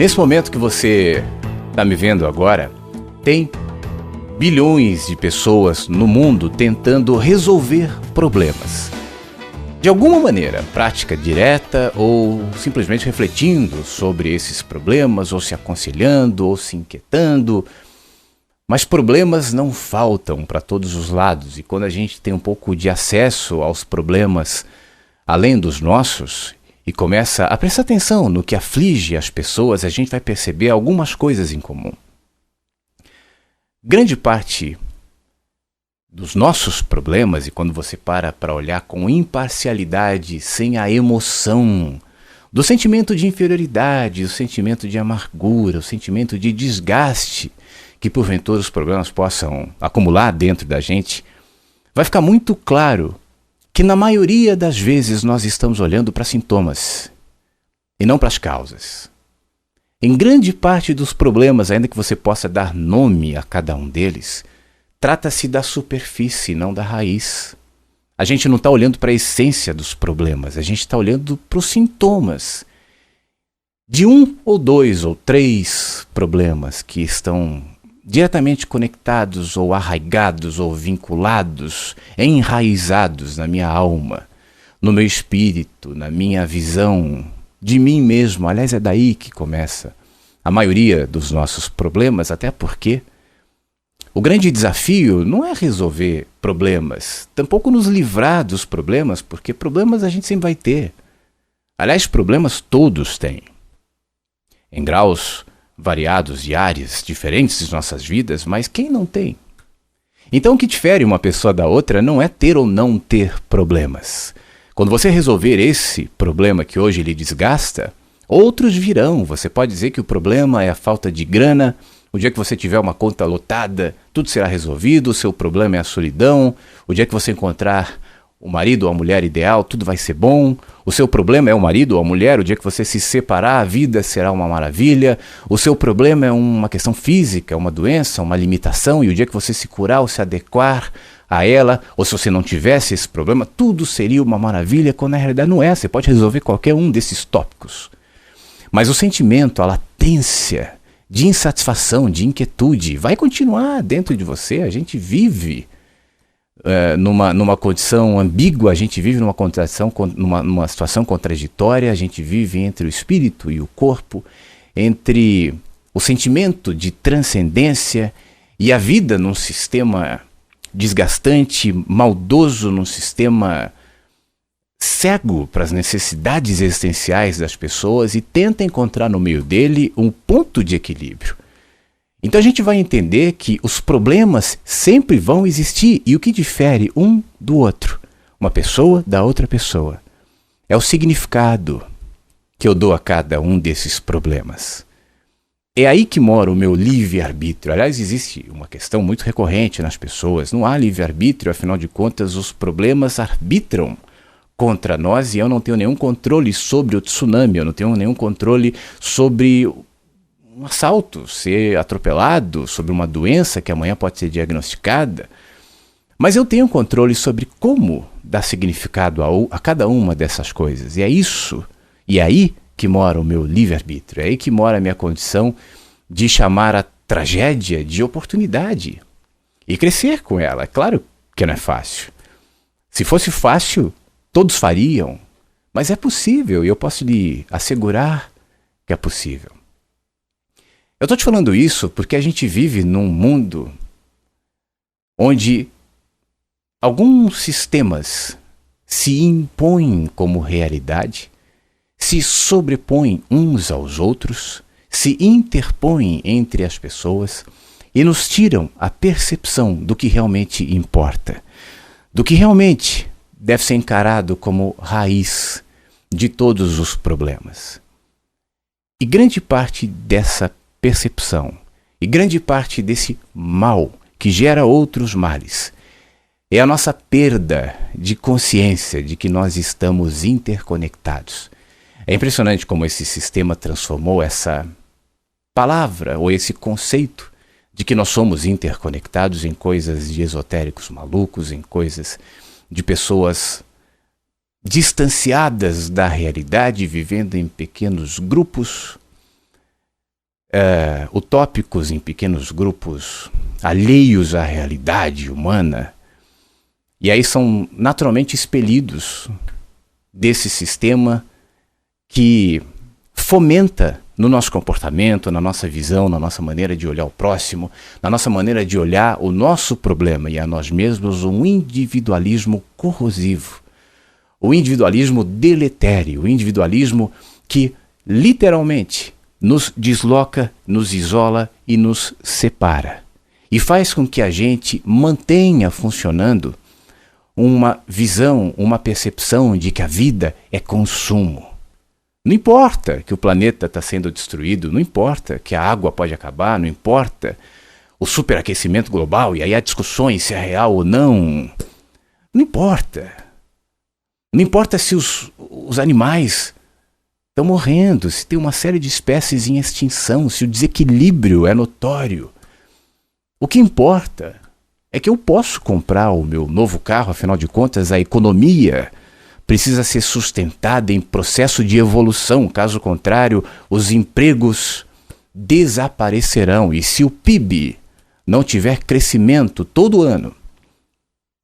Nesse momento que você está me vendo agora, tem bilhões de pessoas no mundo tentando resolver problemas. De alguma maneira, prática direta ou simplesmente refletindo sobre esses problemas, ou se aconselhando, ou se inquietando. Mas problemas não faltam para todos os lados, e quando a gente tem um pouco de acesso aos problemas além dos nossos e começa a prestar atenção no que aflige as pessoas, a gente vai perceber algumas coisas em comum. Grande parte dos nossos problemas, e quando você para olhar com imparcialidade, sem a emoção do sentimento de inferioridade, o sentimento de amargura, o sentimento de desgaste que porventura os problemas possam acumular dentro da gente, vai ficar muito claro que na maioria das vezes nós estamos olhando para sintomas e não para as causas. Em grande parte dos problemas, ainda que você possa dar nome a cada um deles, trata-se da superfície, não da raiz. A gente não está olhando para a essência dos problemas, a gente está olhando para os sintomas de um ou dois ou três problemas que estão diretamente conectados ou arraigados ou vinculados, enraizados na minha alma, no meu espírito, na minha visão de mim mesmo. Aliás, é daí que começa a maioria dos nossos problemas, até porque o grande desafio não é resolver problemas, tampouco nos livrar dos problemas, porque problemas a gente sempre vai ter. Aliás, problemas todos têm, em graus variados e áreas diferentes de nossas vidas, mas quem não tem? Então o que difere uma pessoa da outra não é ter ou não ter problemas. Quando você resolver esse problema que hoje lhe desgasta, outros virão. Você pode dizer que o problema é a falta de grana. O dia que você tiver uma conta lotada, tudo será resolvido. O seu problema é a solidão. O dia que você encontrar o marido ou a mulher ideal, tudo vai ser bom. O seu problema é o marido ou a mulher. O dia que você se separar, a vida será uma maravilha. O seu problema é uma questão física, uma doença, uma limitação. E o dia que você se curar ou se adequar a ela, ou se você não tivesse esse problema, tudo seria uma maravilha, quando na realidade não é. Você pode resolver qualquer um desses tópicos. Mas o sentimento, a latência de insatisfação, de inquietude, vai continuar dentro de você. A gente vive numa condição ambígua, a gente vive numa situação contraditória, a gente vive entre o espírito e o corpo, entre o sentimento de transcendência e a vida num sistema desgastante, maldoso, num sistema cego para as necessidades existenciais das pessoas, e tenta encontrar no meio dele um ponto de equilíbrio. Então a gente vai entender que os problemas sempre vão existir, e o que difere um do outro, uma pessoa da outra pessoa, é o significado que eu dou a cada um desses problemas. É aí que mora o meu livre-arbítrio. Aliás, existe uma questão muito recorrente nas pessoas: não há livre-arbítrio, afinal de contas os problemas arbitram contra nós, e eu não tenho nenhum controle sobre o tsunami, eu não tenho nenhum controle sobre um assalto, ser atropelado, sobre uma doença que amanhã pode ser diagnosticada. Mas eu tenho controle sobre como dar significado a cada uma dessas coisas. E é isso, e é aí que mora o meu livre-arbítrio, é aí que mora a minha condição de chamar a tragédia de oportunidade e crescer com ela. É claro que não é fácil. Se fosse fácil, todos fariam, mas é possível, e eu posso lhe assegurar que é possível. Eu estou te falando isso porque a gente vive num mundo onde alguns sistemas se impõem como realidade, se sobrepõem uns aos outros, se interpõem entre as pessoas e nos tiram a percepção do que realmente importa, do que realmente deve ser encarado como raiz de todos os problemas. E grande parte dessa percepção, e grande parte desse mal que gera outros males, é a nossa perda de consciência de que nós estamos interconectados. É impressionante como esse sistema transformou essa palavra ou esse conceito de que nós somos interconectados em coisas de esotéricos malucos, em coisas de pessoas distanciadas da realidade, vivendo em pequenos grupos, utópicos em pequenos grupos, alheios à realidade humana, e aí são naturalmente expelidos desse sistema que fomenta no nosso comportamento, na nossa visão, na nossa maneira de olhar o próximo, na nossa maneira de olhar o nosso problema e a nós mesmos, um individualismo corrosivo, o individualismo deletério, o individualismo que literalmente nos desloca, nos isola e nos separa. E faz com que a gente mantenha funcionando uma visão, uma percepção de que a vida é consumo. Não importa que o planeta está sendo destruído, não importa que a água pode acabar, não importa o superaquecimento global, e aí há discussões se é real ou não. Não importa. Não importa se os animais estão morrendo, se tem uma série de espécies em extinção, se o desequilíbrio é notório. O que importa é que eu posso comprar o meu novo carro, afinal de contas a economia precisa ser sustentada em processo de evolução, caso contrário, os empregos desaparecerão. E se o PIB não tiver crescimento todo ano,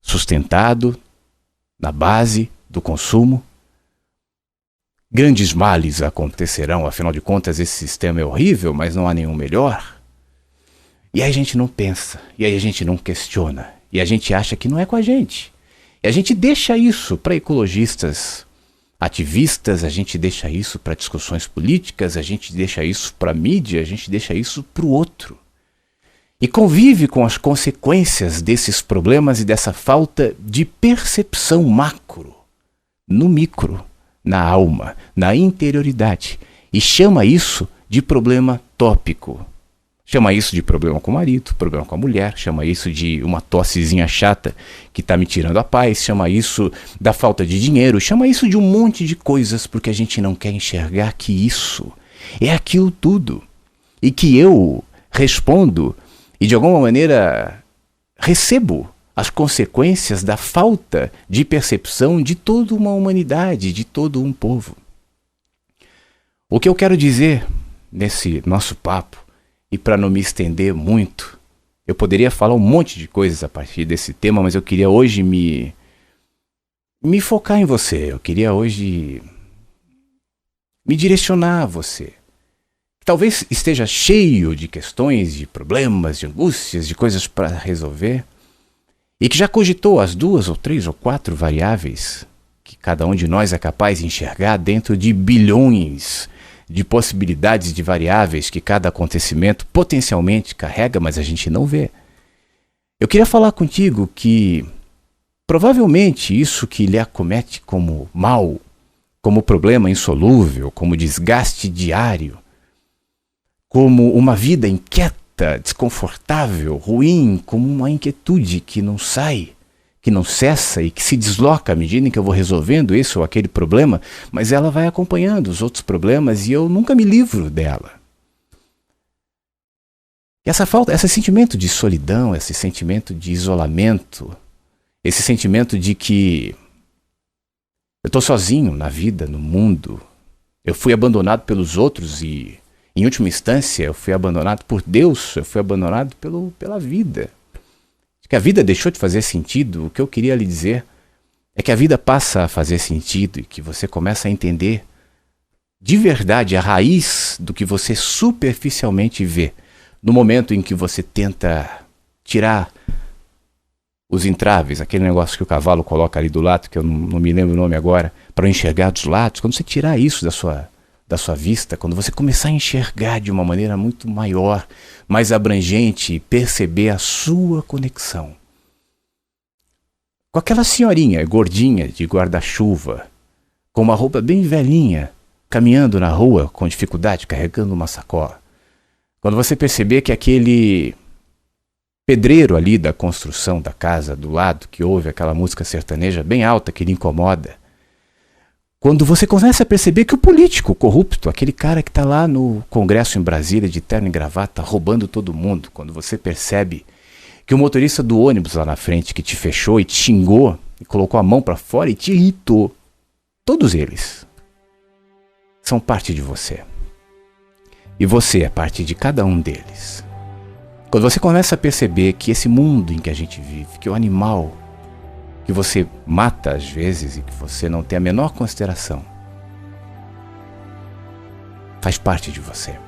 sustentado na base do consumo, grandes males acontecerão. Afinal de contas, esse sistema é horrível, mas não há nenhum melhor. E aí a gente não pensa, e aí a gente não questiona, e a gente acha que não é com a gente. E a gente deixa isso para ecologistas ativistas, a gente deixa isso para discussões políticas, a gente deixa isso para a mídia, a gente deixa isso para o outro. E convive com as consequências desses problemas e dessa falta de percepção macro, no micro, na alma, na interioridade. E chama isso de problema tópico. Chama isso de problema com o marido, problema com a mulher, chama isso de uma tossezinha chata que está me tirando a paz, chama isso da falta de dinheiro, chama isso de um monte de coisas, porque a gente não quer enxergar que isso é aquilo tudo. E que eu respondo e de alguma maneira recebo as consequências da falta de percepção de toda uma humanidade, de todo um povo. O que eu quero dizer nesse nosso papo, e para não me estender muito, eu poderia falar um monte de coisas a partir desse tema, mas eu queria hoje me focar em você. Eu queria hoje me direcionar a você. Talvez esteja cheio de questões, de problemas, de angústias, de coisas para resolver, e que já cogitou as 2 ou 3 ou 4 variáveis que cada um de nós é capaz de enxergar dentro de bilhões de possibilidades de variáveis que cada acontecimento potencialmente carrega, mas a gente não vê. Eu queria falar contigo que provavelmente isso que lhe acomete como mal, como problema insolúvel, como desgaste diário, como uma vida inquieta, desconfortável, ruim, como uma inquietude que não sai, que não cessa e que se desloca à medida em que eu vou resolvendo esse ou aquele problema, mas ela vai acompanhando os outros problemas e eu nunca me livro dela. E essa falta, esse sentimento de solidão, esse sentimento de isolamento, esse sentimento de que eu estou sozinho na vida, no mundo, eu fui abandonado pelos outros e, em última instância, eu fui abandonado por Deus, eu fui abandonado pela vida. Que a vida deixou de fazer sentido, o que eu queria lhe dizer é que a vida passa a fazer sentido e que você começa a entender de verdade a raiz do que você superficialmente vê no momento em que você tenta tirar os entraves, aquele negócio que o cavalo coloca ali do lado, que eu não me lembro o nome agora, para enxergar dos lados. Quando você tirar isso da sua vista, quando você começar a enxergar de uma maneira muito maior, mais abrangente, e perceber a sua conexão com aquela senhorinha gordinha de guarda-chuva, com uma roupa bem velhinha, caminhando na rua com dificuldade, carregando uma sacola. Quando você perceber que aquele pedreiro ali da construção da casa do lado, que ouve aquela música sertaneja bem alta que lhe incomoda, quando você começa a perceber que o político corrupto, aquele cara que está lá no Congresso em Brasília de terno e gravata roubando todo mundo, quando você percebe que o motorista do ônibus lá na frente que te fechou e te xingou e colocou a mão para fora e te irritou, todos eles são parte de você. E você é parte de cada um deles. Quando você começa a perceber que esse mundo em que a gente vive, que o animal que você mata às vezes e que você não tem a menor consideração, faz parte de você.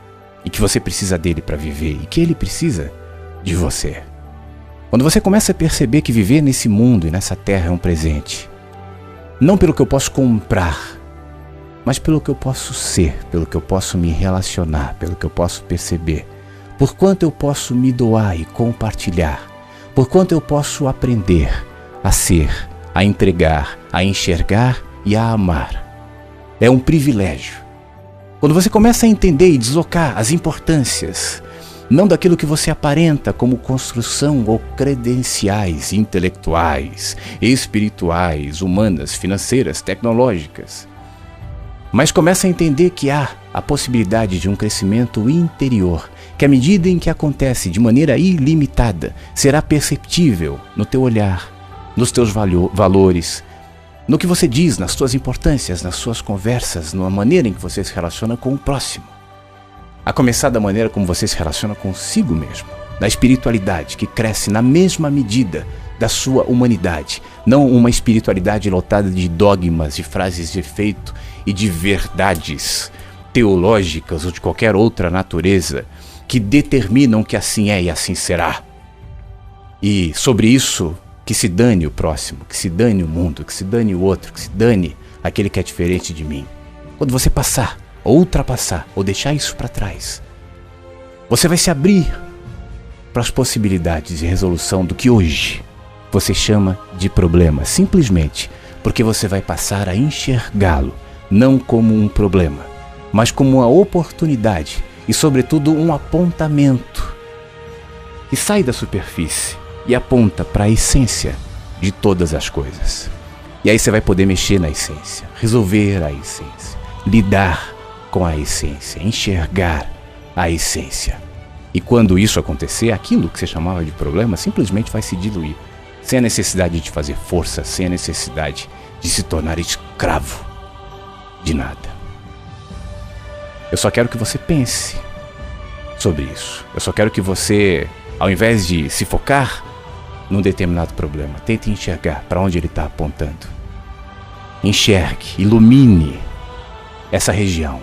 E que você precisa dele para viver e que ele precisa de você. Quando você começa a perceber que viver nesse mundo e nessa terra é um presente, não pelo que eu posso comprar, mas pelo que eu posso ser, pelo que eu posso me relacionar, pelo que eu posso perceber, por quanto eu posso me doar e compartilhar, por quanto eu posso aprender a ser, a entregar, a enxergar e a amar. É um privilégio. Quando você começa a entender e deslocar as importâncias, não daquilo que você aparenta como construção ou credenciais intelectuais, espirituais, humanas, financeiras, tecnológicas, mas começa a entender que há a possibilidade de um crescimento interior, que à medida em que acontece de maneira ilimitada, será perceptível no teu olhar, nos teus valores, no que você diz, nas suas importâncias, nas suas conversas, na maneira em que você se relaciona com o próximo. A começar da maneira como você se relaciona consigo mesmo, da espiritualidade que cresce na mesma medida da sua humanidade, não uma espiritualidade lotada de dogmas, de frases de efeito e de verdades teológicas ou de qualquer outra natureza que determinam que assim é e assim será. E sobre isso, que se dane o próximo, que se dane o mundo, que se dane o outro, que se dane aquele que é diferente de mim. Quando você passar, ou ultrapassar, ou deixar isso para trás, você vai se abrir para as possibilidades de resolução do que hoje você chama de problema, simplesmente porque você vai passar a enxergá-lo não como um problema, mas como uma oportunidade e, sobretudo, um apontamento que sai da superfície e aponta para a essência de todas as coisas. E aí você vai poder mexer na essência, resolver a essência, lidar com a essência, enxergar a essência. E quando isso acontecer, aquilo que você chamava de problema simplesmente vai se diluir, sem a necessidade de fazer força, sem a necessidade de se tornar escravo de nada. Eu só quero que você pense sobre isso. Eu só quero que você, ao invés de se focar num determinado problema, tente enxergar para onde ele está apontando. Enxergue, ilumine essa região,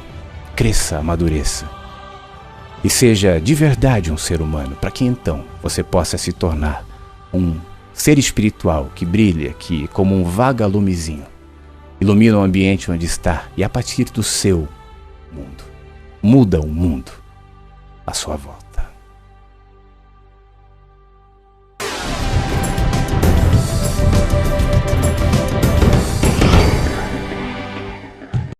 cresça, amadureça e seja de verdade um ser humano, para que então você possa se tornar um ser espiritual que brilha, que, como um vagalumezinho, ilumina o ambiente onde está e, a partir do seu mundo, muda o mundo à sua volta.